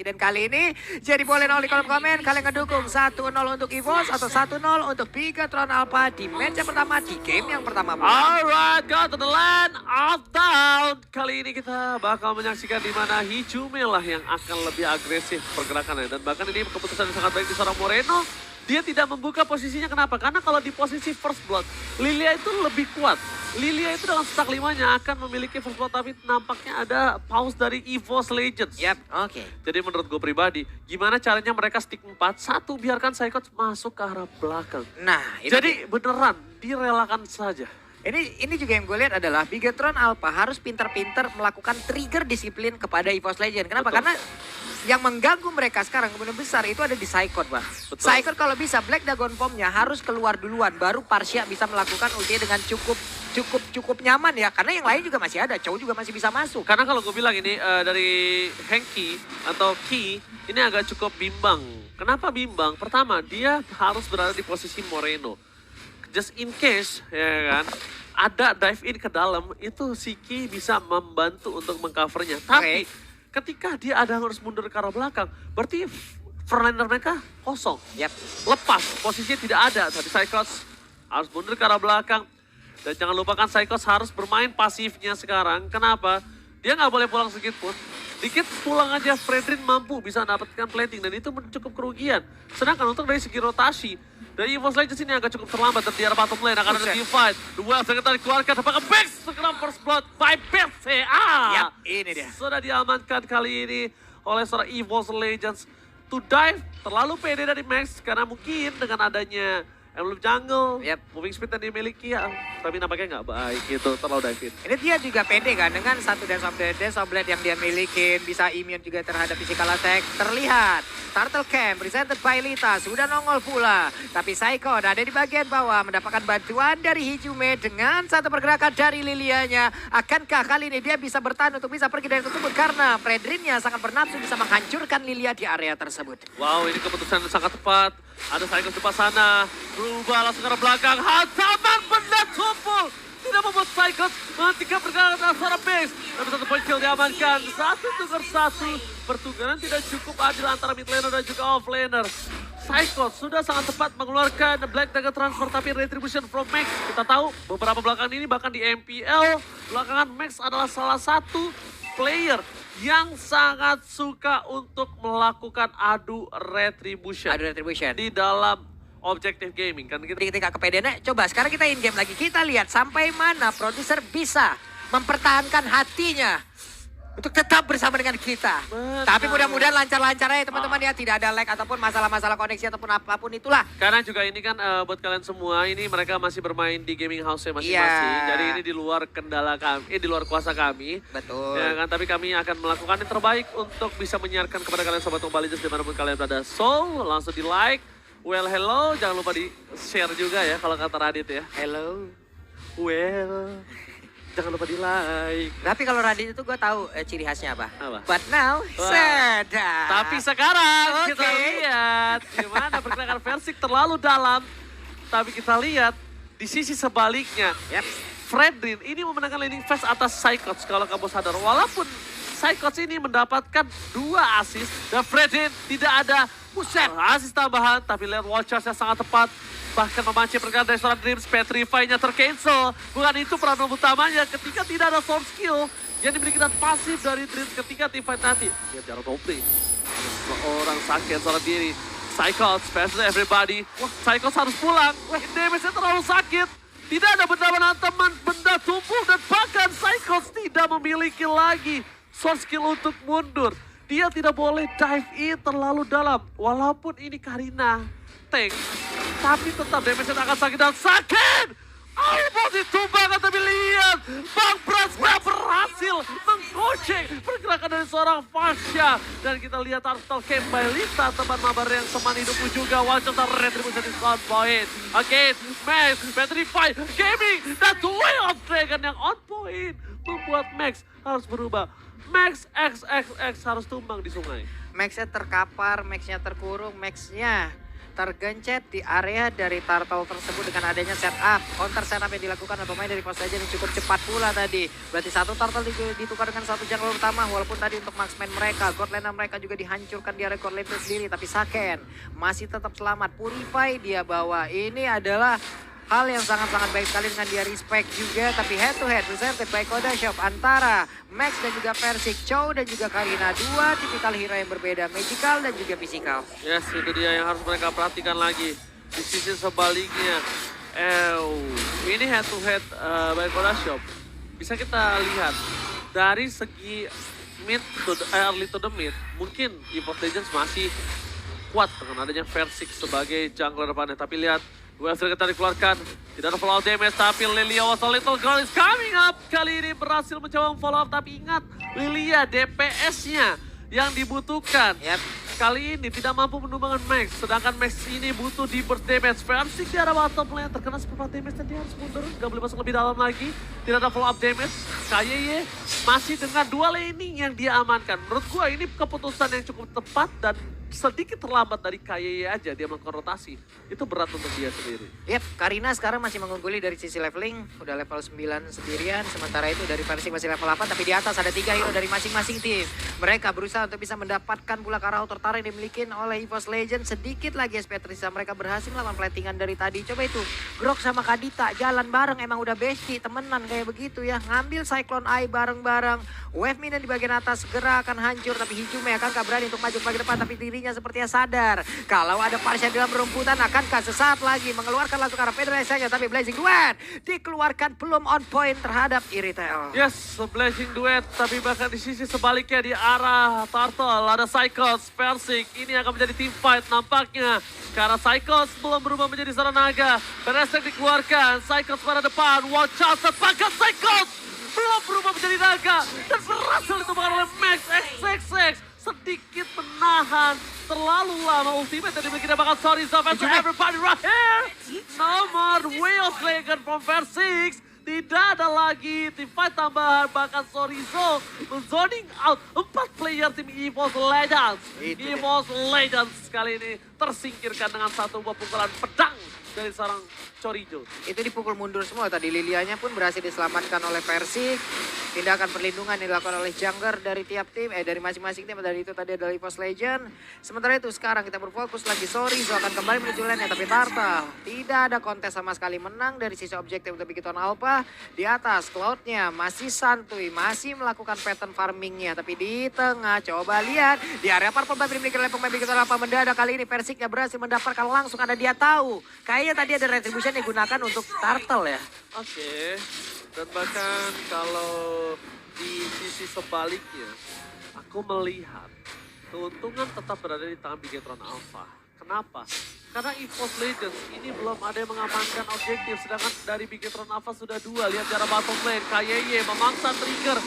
Dan kali ini jadi boleh di kolom komen kalian ngedukung 1-0 untuk EVOS atau 1-0 untuk Bigatron Alpha di match yang pertama di game yang pertama. Alright, go to the land of down. Kali ini kita bakal menyaksikan di mana Hijume lah yang akan lebih agresif pergerakannya. Dan bahkan ini keputusan yang sangat baik di seorang Moreno. Dia tidak membuka posisinya, kenapa? Karena kalau di posisi first blood, Lilia itu lebih kuat. Lilia itu dengan stack 5-nya akan memiliki first blood, tapi nampaknya ada pause dari EVOS Legends. Oke. Jadi menurut gue pribadi, gimana caranya mereka stick 4, satu biarkan Psychots masuk ke arah belakang. Nah, Jadi beneran, direlakan saja. Ini juga yang gue lihat adalah Bigatron Alpha harus pintar-pintar melakukan trigger disiplin kepada EVOS Legend. Kenapa? Betul. Karena yang mengganggu mereka sekarang kemudian besar itu ada di Psychot, Bang. Betul. Psychot kalau bisa Black Dragon Bomb-nya harus keluar duluan, baru Parsia bisa melakukan ulti dengan cukup nyaman ya. Karena yang lain juga masih ada, Chow juga masih bisa masuk. Karena kalau gue bilang ini dari Henki atau Ki, ini agak cukup bimbang. Kenapa bimbang? Pertama, dia harus berada di posisi Moreno. Just in case, ya kan, ada dive in ke dalam, itu si Ki bisa membantu untuk mengcovernya. Tapi ketika dia ada harus mundur ke arah belakang, berarti frontliner mereka kosong. Lepas, posisinya tidak ada. Tapi Psychots harus mundur ke arah belakang. Dan jangan lupakan Psychots harus bermain pasifnya sekarang. Kenapa? Dia nggak boleh pulang sedikit pun. Dikit pulang aja, Fredrin mampu bisa mendapatkan plating. Dan itu cukup kerugian. Sedangkan untuk dari segi rotasi, dari EVOS Legends ini agak cukup terlambat. Dan di arah bottom lane akan ada divide. Dua segera dikeluarkan, apakah Bex segera first blood by BCA. Ini dia. Sudah diamankan kali ini oleh seorang EVOS Legends. To dive, terlalu pede dari Max. Karena mungkin dengan adanya Emblem Jungle, moving speed yang dimiliki ya, tapi nampaknya nggak baik gitu, terlalu dive in. Ini dia juga pede kan dengan satu Dance of Blade yang dia miliki, bisa immune juga terhadap physical attack. Terlihat, Turtle Camp presented by Lita sudah nongol pula. Tapi Psycho ada di bagian bawah mendapatkan bantuan dari Hijume dengan satu pergerakan dari Lilianya. Akankah kali ini dia bisa bertahan untuk bisa pergi dari tersebut karena Fredrinnya sangat bernafsu bisa menghancurkan Lilia di area tersebut. Wow, ini keputusan yang sangat tepat. Ada Psycho di depan sana, berubah langsung ke arah belakang. Hantaman benda tumpul. Tidak membuat Psycho menghentikan pergerakan dari seorang base. Tapi satu point kill diamankan. 1-1. Pertukaran tidak cukup adil antara mid laner dan juga off laner. Psycho sudah sangat tepat mengeluarkan Black Dagger Transfer, tapi Retribution from Max. Kita tahu beberapa belakangan ini bahkan di MPL, belakangan Max adalah salah satu player yang sangat suka untuk melakukan adu retribution. Di dalam objective gaming. Kan kita Ketika kepedeannya, coba sekarang kita in game lagi. Kita lihat sampai mana produser bisa mempertahankan hatinya untuk tetap bersama dengan kita. Benar. Tapi mudah-mudahan lancar-lancar aja teman-teman ya. Tidak ada lag ataupun masalah-masalah koneksi ataupun apapun itulah. Karena juga ini kan buat kalian semua, ini mereka masih bermain di gaming house-nya masing-masing. Jadi ini di luar kendala kami, di luar kuasa kami. Betul. Ya kan, tapi kami akan melakukan yang terbaik untuk bisa menyiarkan kepada kalian Sobat Mobile Legends dimanapun kalian berada. So, langsung di like. Well, hello. Jangan lupa di share juga ya kalau kata Radit ya. Hello. Well, jangan lupa di like. Tapi kalau Radit itu gue tahu ciri khasnya apa. Apa? But now, Wah. sedap. Tapi sekarang kita Oke. lihat gimana pergerakan Versik terlalu dalam. Tapi kita lihat di sisi sebaliknya. Fredrin ini memenangkan laning phase atas Psychots kalau kamu sadar. Walaupun Psychots ini mendapatkan 2 assist dan Fredrin tidak ada assist tambahan. Tapi lihat wall charge-nya sangat tepat. Bahkan memancing pergerakan dari seorang Dreams, Petrify-nya tercancel. Bukan itu peran utamanya ketika tidak ada source skill yang dimiliki dan pasif dari Dreams ketika team fight nanti. Lihat jarak roleplay. Seorang sakit seorang diri. Psychots, fast everybody. Wah, Psychots harus pulang. Wah, damage-nya terlalu sakit. Tidak ada benda teman, benda tumpul dan bahkan Psychots tidak memiliki lagi source skill untuk mundur. Dia tidak boleh dive in terlalu dalam. Walaupun ini Karina tank, tapi tetap damage-nya akan sakit dan sakit. Almost ditumbangkan, tapi lihat Bang Praska berhasil menggocek pergerakan dari seorang Fasya. Dan kita lihat Turtle Camp by Lita, teman mabar yang teman hidupku juga. Wajah Retribution di on point. Oke, Max, Petrify, Gaming, dan The Way of Dragon yang on point. Membuat Max harus berubah. Max XXX harus tumbang di sungai. Max-nya terkapar, Max-nya terkurung, Max-nya tergencet di area dari Turtle tersebut dengan adanya setup. Counter setup yang dilakukan oleh pemain dari Post Legend yang cukup cepat pula tadi. Berarti satu Turtle ditukar dengan satu jungle utama. Walaupun tadi untuk marksman mereka, god laner mereka juga dihancurkan di area god lane itu sendiri. Tapi Saken masih tetap selamat. Purify dia bawa. Ini adalah hal yang sangat-sangat baik sekali dengan dia respect juga. Tapi head to head presented by Koda Shop antara Max dan juga Persik, Chow dan juga Karina. Dua tipikal hero yang berbeda, magical dan juga physical. Yes, itu dia yang harus mereka perhatikan lagi. Di sisi sebaliknya, ini head to head by Koda Shop. Bisa kita lihat dari segi mid to early to the mid, mungkin EVOS Legends masih kuat dengan adanya Persik sebagai jungler depannya. Tapi lihat, Wesley kita dikeluarkan, tidak ada follow up damage, tapi Lilia was a little girl is coming up. Kali ini berhasil mencoba follow up, tapi ingat, Lilia DPS-nya yang dibutuhkan. Kali ini tidak mampu menumbangkan Max, sedangkan Max ini butuh di burst damage. Persik di arah bottom lane, terkena seperempat damage dan dia harus mundur, gak boleh masuk lebih dalam lagi. Tidak ada follow up damage, KYY masih dengan dua laning yang dia amankan. Menurut gua ini keputusan yang cukup tepat dan sedikit terlambat dari KYY aja dia melakukan rotasi. Itu berat untuk dia sendiri. Karina sekarang masih mengungguli dari sisi leveling. Udah level 9 sendirian. Sementara itu dari Persik masih level 8. Tapi di atas ada 3 hero dari masing-masing tim. Mereka berusaha untuk bisa mendapatkan pula Karao tertarik yang dimiliki oleh EVOS Legend. Sedikit lagi SP Trisa. Mereka berhasil melawan platingan dari tadi. Coba itu. Grok sama Kadita jalan bareng. Emang udah bestie. Temenan kayak begitu ya. Ngambil Cyclone Eye bareng-bareng. Wave Minion di bagian atas segera akan hancur. Tapi Hijume akankah berani untuk maju ke bagian depan. Tapi dirinya sepertinya sadar kalau ada Parsha dalam rumputan akankah sesaat lagi mengeluarkan langsung arah Federasinya. Tapi Blazing Duet dikeluarkan belum on point terhadap Iritel. Yes, Blazing Duet, tapi bahkan di sisi sebaliknya di arah Turtle ada Cycles, Persik. Ini akan menjadi team fight nampaknya. Karena Cycles belum berubah menjadi seorang naga. Persik dikeluarkan, Cycles pada depan. Watch out, bahkan Cycles belum berubah menjadi naga. Dan berhasil ditemukan oleh Max XXX. Sedikit menahan terlalu lama ultimate yang dimiliki bahkan Sorizo fans everybody right here. Nomor Wales Legend from Persik. Tidak ada lagi tim fight tambahan, bahkan Sorizo zoning out 4 player tim EVOS Legends. EVOS Legends kali ini tersingkirkan dengan satu buah pukulan pedang dari seorang Chorizo. Itu dipukul mundur semua tadi. Lilianya pun berhasil diselamatkan oleh Persik. Tindakan perlindungan yang dilakukan oleh jungler dari tiap tim, dari masing-masing tim. Dari itu tadi adalah EVOS Legend. Sementara itu sekarang kita berfokus lagi. Sorizo akan kembali menuju lane, tapi Turtle tidak ada kontes sama sekali, menang dari sisi objektif untuk Bikiton Alpha. Di atas Cloud-nya masih santuy, masih melakukan pattern farmingnya. Tapi di tengah coba lihat di area purple buff dimiliki oleh pemain Bikiton Alpha. Mendadak kali ini Persiknya berhasil mendapatkan langsung, ada dia tahu. Kayaknya tadi ada retribution yang digunakan untuk Turtle ya. Oke. Dan bahkan kalau di sisi sebaliknya, aku melihat keuntungan tetap berada di tangan Bigetron Alpha. Kenapa? Karena EVOS Legends ini belum ada yang mengamankan objektif, sedangkan dari Bigetron Alpha sudah 2. Lihat cara bottom lane, KYY memangsa trigger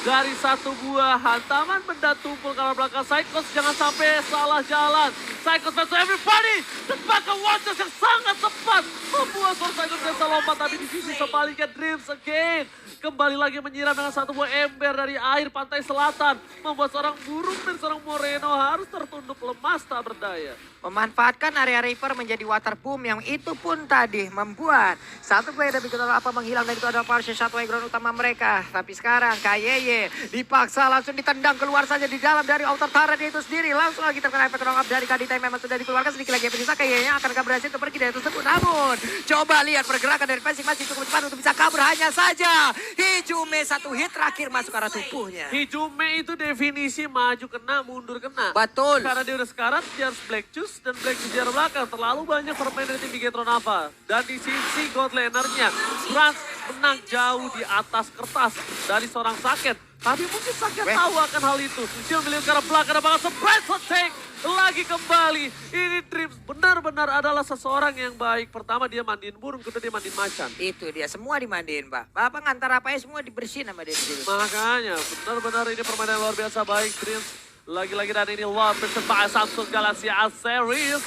dari satu buah hantaman benda tumpul ke arah belakang Cycles. Jangan sampai salah jalan. Cycles versus everybody. Dan bahkan Watchers yang sangat tepat membuat Cycles bisa lompat. Tapi di sisi sebaliknya Dreams again kembali lagi menyiram dengan satu buah ember dari air pantai selatan. Membuat seorang burung dan seorang Moreno harus tertunduk lemas tak berdaya. Memanfaatkan area Reaper menjadi water boom yang itu pun tadi membuat satu player dari Bigetron Alpha menghilang. Dan itu adalah Parsha, satu ground utama mereka. Tapi sekarang KYY dipaksa langsung ditendang keluar saja di dalam dari outer turret itu sendiri. Langsung lagi terkena efek knock up dari Kadita yang memang sudah dikeluarkan. Sedikit lagi Episisa kayaknya akankah berhasil untuk pergi dari tersebut. Namun coba lihat pergerakan dari Persik masih cukup cepat untuk bisa kabur. Hanya saja Hijume satu hit terakhir masuk ke arah tubuhnya. Hijume itu definisi maju kena, mundur kena. Betul. Karena dia udah sekarat, dia harus Black Juice dan Black Juice di arah belakang. Terlalu banyak permain dari tim Bigetron Alpha. Dan di sisi god lanernya, Franz menang jauh di atas kertas dari seorang Saken. Tapi mungkin Saken tahu akan hal itu. Dia memilih ke arah belakang, bahkan surprise attack lagi kembali. Ini Dreams benar-benar adalah seseorang yang baik. Pertama dia mandiin burung, kedua dia mandiin macan. Itu dia, semua dimandiin Pak. Bapak ngantar apa ya semua dibersihin sama dia sendiri. Makanya benar-benar ini permainan luar biasa baik Dreams. Lagi-lagi dan ini luar bersama Samsung Galaxy A Series.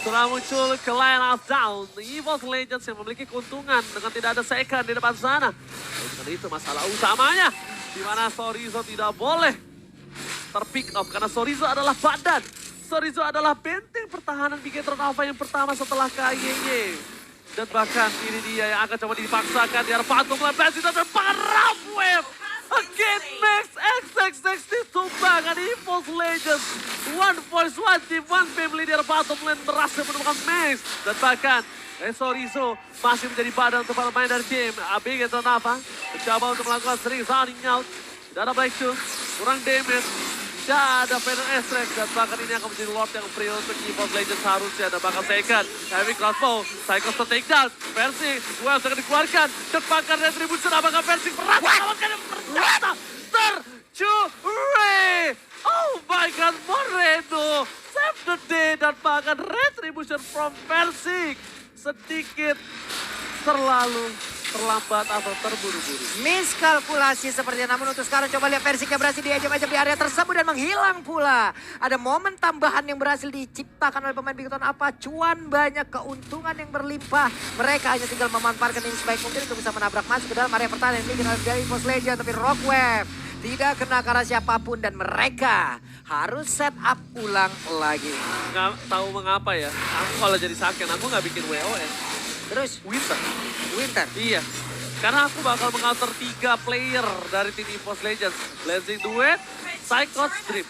Setelah muncul ke line of down, EVOS Legends yang memiliki keuntungan dengan tidak ada second di depan sana. Dan itu masalah utamanya, di mana Sorizo tidak boleh terpick up karena Sorizo adalah badan. Sorizo adalah benteng pertahanan Bigetron Alpha yang pertama setelah KYY. Dan bahkan ini dia yang akan coba dipaksakan di arah Phantom Blast dan terparah wave. Again Max XXX ditumbangkan EVOS Legends. One voice, one team, one family di arah Phantom Land berhasil menemukan Max. Dan bahkan Rizzo masih menjadi badan untuk para pemain dari tim Bigetron Alpha. Mencoba untuk melakukan sering running out. Tidak ada Black Shoe, kurang damage. Tidak ada Venom Extract dan bahkan ini akan menjadi Lord yang free untuk EVOS Legends harusnya. Dan bahkan second, Heavy Crossbow, Cycles to take down. Versing, Wells akan dikeluarkan. Cekpakan Retribution, apakah Versing berhasil melakukan yang ternyata tercuri. Oh my god, Moreno save the day dan bahkan Retribution from Versing. Sedikit terlalu terlambat atau terburu-buru. Miskalkulasi sepertinya, namun untuk sekarang coba lihat Versingnya berhasil diajak-ajak di area tersebut dan menghilang pula. Ada momen tambahan yang berhasil diciptakan oleh pemain Bigetron apa, cuan banyak, keuntungan yang berlimpah. Mereka hanya tinggal memanfaatkan ini sebaik mungkin untuk bisa menabrak masuk ke dalam area pertahanan yang dimiliki oleh EVOS Legends, tapi Rockwave tidak kena karena siapapun dan mereka harus set up ulang lagi. Nggak tahu mengapa ya, aku kalau jadi Saken, aku nggak bikin WOS. Terus Winter. Iya. Karena aku bakal meng-counter 3 player dari tim EVOS Legends. Blazing Duet, Psychos, Dream.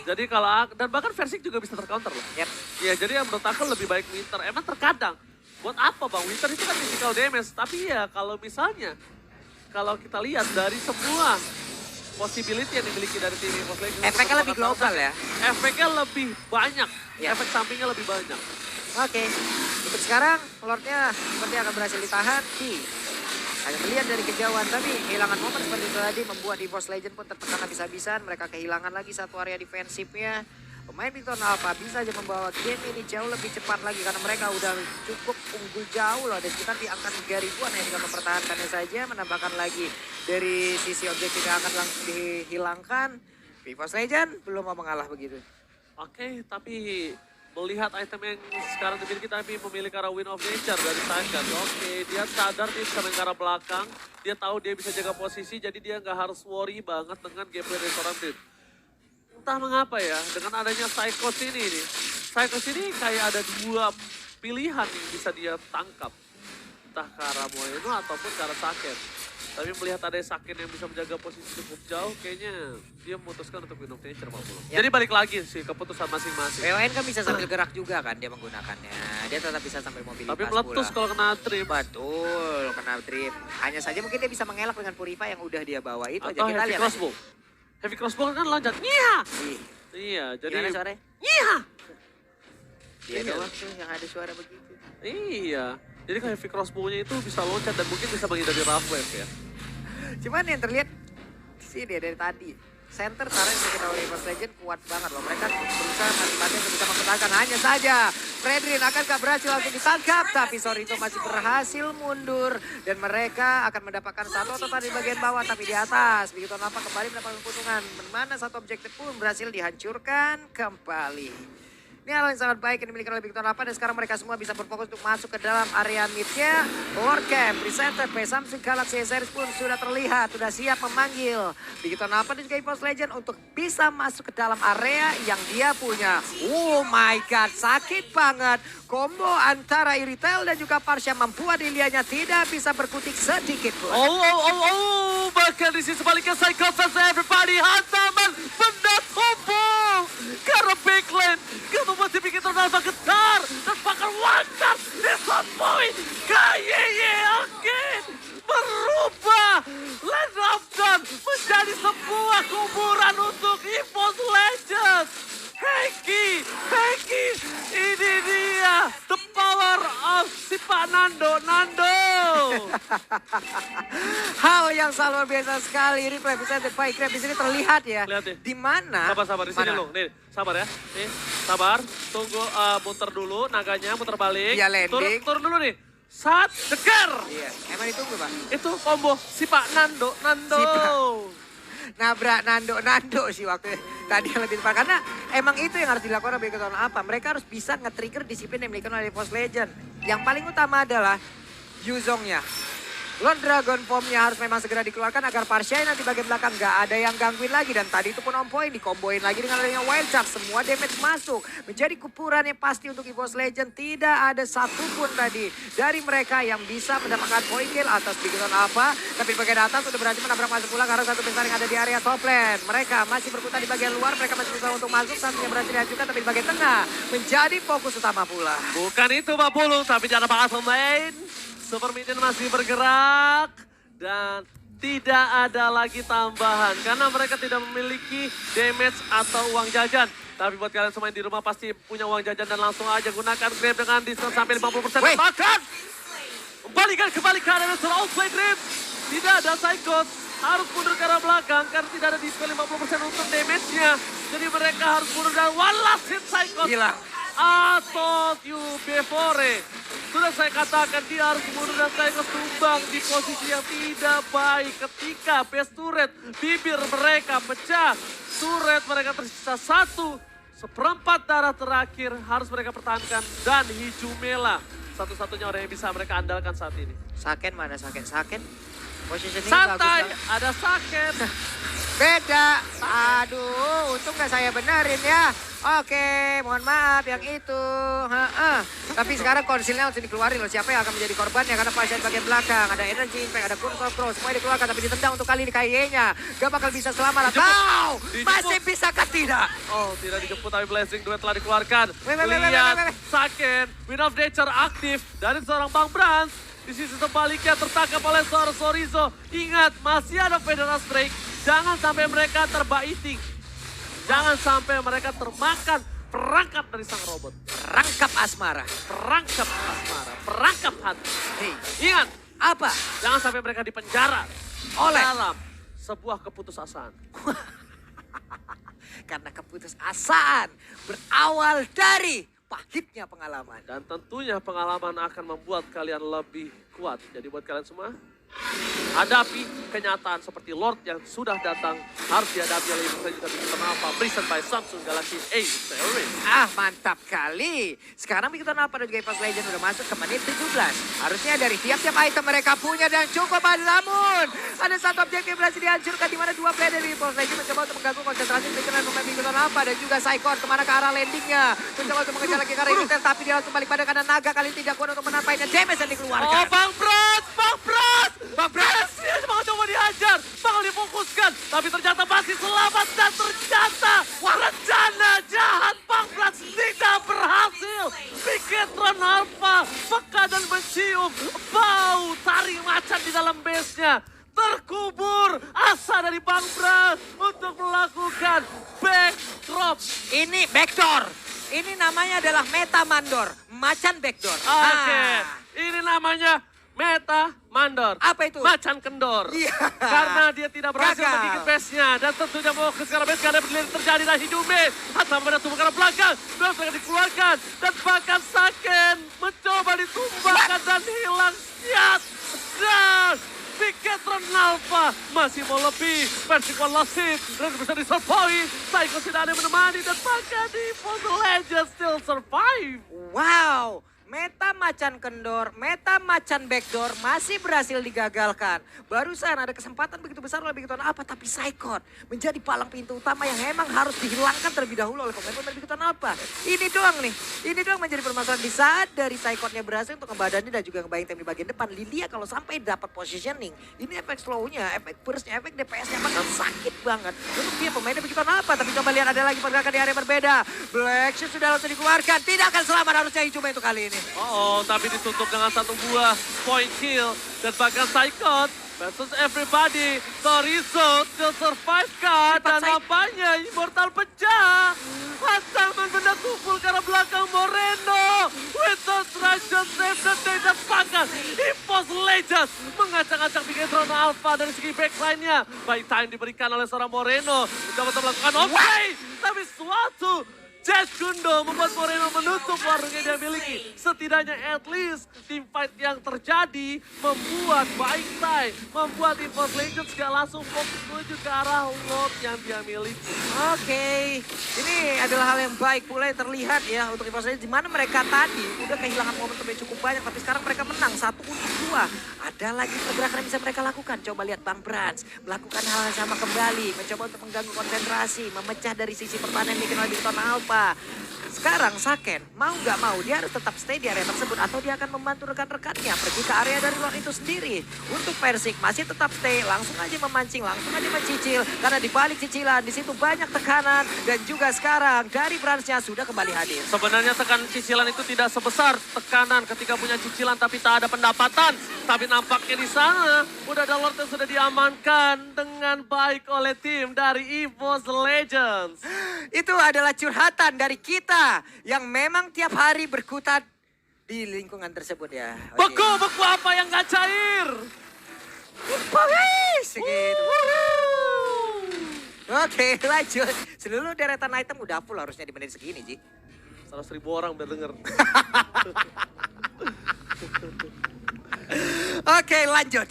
Jadi kalau dan bahkan Versing juga bisa tercounter loh. Yep. Iya, jadi yang menurut aku lebih baik Winter. Emang terkadang, buat apa Bang? Winter itu kan physical damage. Tapi ya kalau misalnya, kalau kita lihat dari semua possibility yang dimiliki dari tim EVOS Legends. Efeknya lebih global ya? Efeknya lebih banyak. Ya. Efek sampingnya lebih banyak. Oke, untuk sekarang Lordnya seperti akan berhasil ditahan. Hanya melihat dari kejauhan, tapi kehilangan momen seperti itu tadi membuat EVOS Legends pun tertekan habis-habisan. Mereka kehilangan lagi satu area defensifnya. Pemain Bigetron Alpha bisa aja membawa game ini jauh lebih cepat lagi karena mereka udah cukup unggul jauh loh. Dan sekitar di angka 3 ribuan yang tinggal mempertahankannya saja. Menambahkan lagi dari sisi objektif yang akan langsung dihilangkan. EVOS Legends belum mau mengalah begitu. Oke, tapi melihat item yang sekarang dimiliki tapi memilih ke arah Win of Nature dari Sagan. Oke, dia sadar dia bisa main ke arah belakang. Dia tahu dia bisa jaga posisi, jadi dia nggak harus worry banget dengan gameplay dari seorang tim. Entah mengapa ya, dengan adanya Psychos ini nih. Psychos ini kayak ada 2 pilihan yang bisa dia tangkap. Entah ke arah Moreno ataupun ke arah Saken. Tapi melihat ada Saken yang bisa menjaga posisi cukup jauh, kayaknya dia memutuskan untuk Win of Nature 40. Yep. Jadi balik lagi sih keputusan masing-masing. PON kan bisa sambil gerak juga kan dia menggunakannya. Dia tetap bisa sambil mobilitas. Tapi meletus kalau kena trip. Betul, kena trip. Hanya saja mungkin dia bisa mengelak dengan Purify yang udah dia bawa itu aja. Atau Kita heavy lihat crossbow. Heavy crossbow kan loncat. Iya. Iya, jadi gimana suaranya? iya. Dia doang tuh yang ada suara begitu. Iya. Jadi kalau heavy crossbow-nya itu bisa loncat dan mungkin bisa menghindari rough wave ya. Cuman yang terlihat sih dia dari tadi. Center karena yang kita oleh EVOS Legends kuat banget loh. Mereka berusaha mati-matian untuk bisa mempertahankan. Hanya saja Fredrin akankah berhasil langsung ditangkap. Tapi Sorito masih berhasil mundur. Dan mereka akan mendapatkan satu ototan di bagian bawah. Tapi di atas. Begitu Napa kembali mendapatkan keuntungan. Mana satu objektif pun berhasil dihancurkan kembali. Ini hal yang sangat baik yang dimiliki oleh Bigetron Alpha dan sekarang mereka semua bisa berfokus untuk masuk ke dalam area mid-nya. Lord Camp, presented by Samsung Galaxy S-Series pun sudah terlihat, sudah siap memanggil Bigetron Alpha dan juga EVOS Legends untuk bisa masuk ke dalam area yang dia punya. Oh my god, sakit banget. Combo antara Iritel dan juga Parsha membuat Ilianya tidak bisa berkutik sedikit pun. Oh, bahkan di sisi sebaliknya Psychosis everybody hantaman benda tubuh. Karena backline, kamu masih bikin Bigetron getar dan bakal wajar di shot point. KYY again merubah Land of Dawn menjadi sebuah kuburan untuk EVOS Legends. Heki, ini dia, the power of si Pak Nando. Hal yang sangat luar biasa sekali. Ini presented by Crab di sini terlihat ya. Lihat deh. Di mana? Sabar, di sini lo. Nih, sabar ya. Nih, sabar. Tunggu muter dulu, naganya muter balik. Dia landing. Turun dulu nih. Saat degar. Iya, emang ditunggu Pak. Itu combo si Pak Nando. Si Pak. Nabrak Nando sih waktu tadi yang lebih tepat. Karena emang itu yang harus dilakukan oleh Bigetron Alpha. Mereka harus bisa nge-trigger disiplin yang dimiliki oleh EVOS Legends. Yang paling utama adalah Yuzongnya. Lord Dragon Form-nya harus memang segera dikeluarkan agar Parshai nanti bagian belakang nggak ada yang gangguin lagi. Dan tadi itu pun on point, dikomboin lagi dengan adanya Wild Charge. Semua damage masuk, menjadi kupuran yang pasti untuk EVOS Legend. Tidak ada satupun tadi dari mereka yang bisa mendapatkan point kill atas Bigoton Alpha. Tapi di bagian atas sudah berhasil menabrak masuk pula karena satu besar yang ada di area top lane. Mereka masih berkutat di bagian luar, mereka masih berusaha untuk masuk. Satunya berhasil dihancurkan, tapi di bagian tengah menjadi fokus utama pula. Bukan itu Mbak Pulung, tapi jangan bahas pemain. Super Minion masih bergerak dan tidak ada lagi tambahan karena mereka tidak memiliki damage atau uang jajan. Tapi buat kalian semua yang di rumah pasti punya uang jajan dan langsung aja gunakan grab dengan diskon sampai 50%. Bahkan kembali ke arah Outplay Grip. Tidak ada Psychos, harus mundur ke arah belakang karena tidak ada diskon 50% untuk damage-nya. Jadi mereka harus mundur dan one last hit Psychos. Gila. I told you before. Sudah saya katakan dia harus mundur dan saya tumbang di posisi yang tidak baik. Ketika base turret, bibir mereka pecah. Turret mereka tersisa satu. Seperempat darah terakhir harus mereka pertahankan. Dan Hijumela satu-satunya orang yang bisa mereka andalkan saat ini. Saken mana Saken? Saken? Positioning Santai, bagus. ada Saken. Beda. Aduh, untung gak saya benerin ya. Oke, mohon maaf yang itu. Tapi sekarang konsilnya harus dikeluarin loh. Siapa yang akan menjadi korbannya? Karena pasien bagian belakang. Ada energy impact, ada Curse of Cross. Semua dikeluarkan tapi ditendang untuk kali ini kayaknya. Gak bakal bisa selamat atau masih bisa kan tidak? Oh, tidak dijemput tapi Blessing Duet telah dikeluarkan. Wait. Lihat, Saken, Wind of Nature aktif dari seorang Bang Brans. Di sisi sebaliknya tertangkap oleh seorang Sorizo. Ingat, masih ada Federal Strike. Jangan sampai mereka terbaiting. Jangan sampai mereka termakan perangkap dari sang robot. Rangkap asmara. Perangkap asmara, perangkap hati. Hei, Ingat, apa? jangan sampai mereka dipenjara Oleh? dalam sebuah keputusasaan. Karena keputusasaan berawal dari pahitnya pengalaman. Dan tentunya pengalaman akan membuat kalian lebih kuat. Jadi buat kalian semua, hadapi kenyataan seperti Lord yang sudah datang. Harus dihadapi oleh Ibu Saja. Tapi kenapa? Present by Samsung Galaxy A series. Mantap kali. Sekarang Bigoton Alpha dan juga EVOS Legend udah masuk ke menit 17. Harusnya dari tiap-tiap item mereka punya dan cukup. Namun ada satu objektif yang berhasil dihancurkan. Di mana dua player dari EVOS Legend mencoba untuk mengganggu konsentrasi pikiran pemain Bigoton Alpha. Dan juga Psychon kemana ke arah landingnya. Mencoba untuk mengejar lagi ke arah Intel. Tapi dia langsung balik pada karena naga kali ini tidak kuat untuk menampainya. Damage yang dikeluarkan. Oh, Bang Brans! Dia cuma coba dihajar, bakal difokuskan. Tapi ternyata masih selamat dan ternyata rencana jahat Bang Brans tidak berhasil. Bigetron Alpha peka dan mencium bau taring macan di dalam base-nya. Terkubur asa dari Bang Brans untuk melakukan backdrop. Ini backdoor. Ini namanya adalah Meta Mandor. Macan backdoor. Oke, ini namanya Meta Mandor. Apa itu? Macan kendor. Iya. Karena dia tidak berhasil Gagal. menggigit base-nya. Dan tentunya mau ke sekarang base karena berdiri terjadi dan Hidume. Hatta pada tubuh ke belakang. Belum akan dikeluarkan. Dan bahkan Saken mencoba ditumbangkan dan hilang siat. Dan Bigetron Alpha masih mau lebih. Versi last hit. Dan bisa disurvive. Psycho tidak ada yang menemani. Dan bahkan EVOS Legends still survive. Wow, meta macan kendor, meta macan backdoor masih berhasil digagalkan. Barusan ada kesempatan begitu besar oleh Bigoton Alpha, tapi Psychon menjadi palang pintu utama yang memang harus dihilangkan terlebih dahulu oleh pemain-pemain Bigoton Alpha. Ini doang nih, ini doang menjadi permasalahan di saat dari Psychonnya berhasil untuk ngebadanin dan juga ngebayang tim di bagian depan. Lilia kalau sampai dapat positioning, ini efek slow-nya, efek burst-nya, efek DPS-nya bakal sakit banget. Untuk dia pemainnya Bigoton Alpha, tapi coba lihat ada lagi pergerakan di area berbeda. Black Shield sudah langsung dikeluarkan, tidak akan selamat harusnya Hijuma itu kali ini. Oh, tapi ditutup dengan satu buah point kill. Dan bahkan Psychon versus everybody. Sorizo still survive kan? Dan nampaknya Immortal pecah. Hantaman benda tumpul ke arah belakang Moreno. With the Rajon save the day dan bahkan EVOS Legends mengacak-acak Bigetron Alpha dari segi backline-nya. Baik time diberikan oleh seorang Moreno. Mencoba untuk melakukan oke. Tapi suatu Jet Kundo membuat Moreno menutup warungnya dia miliki. Setidaknya at least team fight yang terjadi membuat Baik Tai, membuat EVOS Legends gak langsung fokus menuju ke arah Lord yang dia miliki. Oke, ini adalah hal yang baik pula yang terlihat ya untuk EVOS Legends. Di mana mereka tadi udah kehilangan momentum yang cukup banyak, tapi sekarang mereka menang 1-2. Ada lagi pergerakan yang bisa mereka lakukan. Coba lihat Bang Brans melakukan hal yang sama kembali, mencoba untuk mengganggu konsentrasi, memecah dari sisi pertahanan yang dikenal di Ton Alpha. Sekarang Saken mau nggak mau dia harus tetap stay di area tersebut atau dia akan membantu rekan-rekannya pergi ke area dari Lord itu sendiri. Untuk Persik masih tetap stay, langsung aja memancing, langsung aja mencicil karena di balik cicilan di situ banyak tekanan dan juga sekarang dari Bransnya sudah kembali hadir. Sebenarnya tekanan cicilan itu tidak sebesar tekanan ketika punya cicilan tapi tak ada pendapatan. Tapi nampaknya di sana udah ada Lord yang sudah diamankan dengan baik oleh tim dari EVOS Legends. Itu adalah curhatan dari kita yang memang tiap hari berkutat di lingkungan tersebut ya. Oke. Beku apa yang gak cair? Segitu. Oke, lanjut. Seluruh deretan item udah full harusnya di menit segini, Ji. 100.000 orang biar denger. Oke, lanjut.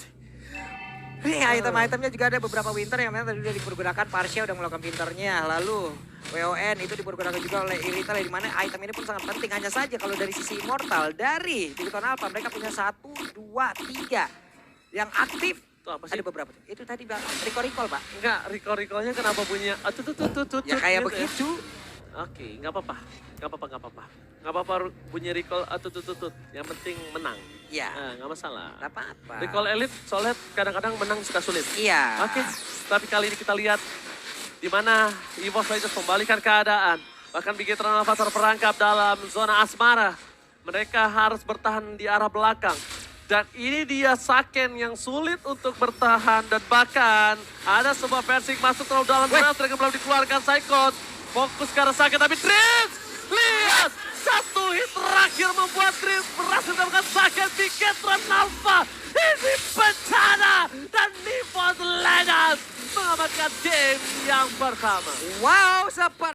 Nih item-itemnya juga ada beberapa winter yang memang tadi udah dipergunakan. Parsia udah melakukan winternya. Lalu WON itu dipergunakan juga oleh Irithel. Di mana item ini pun sangat penting. Hanya saja kalau dari sisi Immortal, dari Ton Alpha mereka punya 1, 2, 3 yang aktif. Itu apa sih? Ada beberapa. Itu tadi Bang, recall Pak. Enggak, recall-recallnya kenapa bunyinya Ya kayak gitu begitu. Oke, nggak apa-apa. Nggak apa-apa bunyi recall tutut. Yang penting menang. Iya. Nah, nggak masalah. Gak apa-apa. Recall Elite soalnya kadang-kadang menang suka sulit. Iya. Oke, tapi kali ini kita lihat di mana EVOS Legends membalikan keadaan. Bahkan Bigetron Alpha terperangkap dalam zona asmara. Mereka harus bertahan di arah belakang. Dan ini dia Saken yang sulit untuk bertahan. Dan bahkan ada sebuah Persik masuk terlalu dalam zona. Mereka belum dikeluarkan Psychot. Fokus ke arah Saken tapi Dreams! Lihat! Satu hit terakhir membuat Dreams berhasil mendapatkan Saken Bigetron Alpha. Ini bencana! Dan EVOS Legends mengamankan game yang pertama. Wow, sempat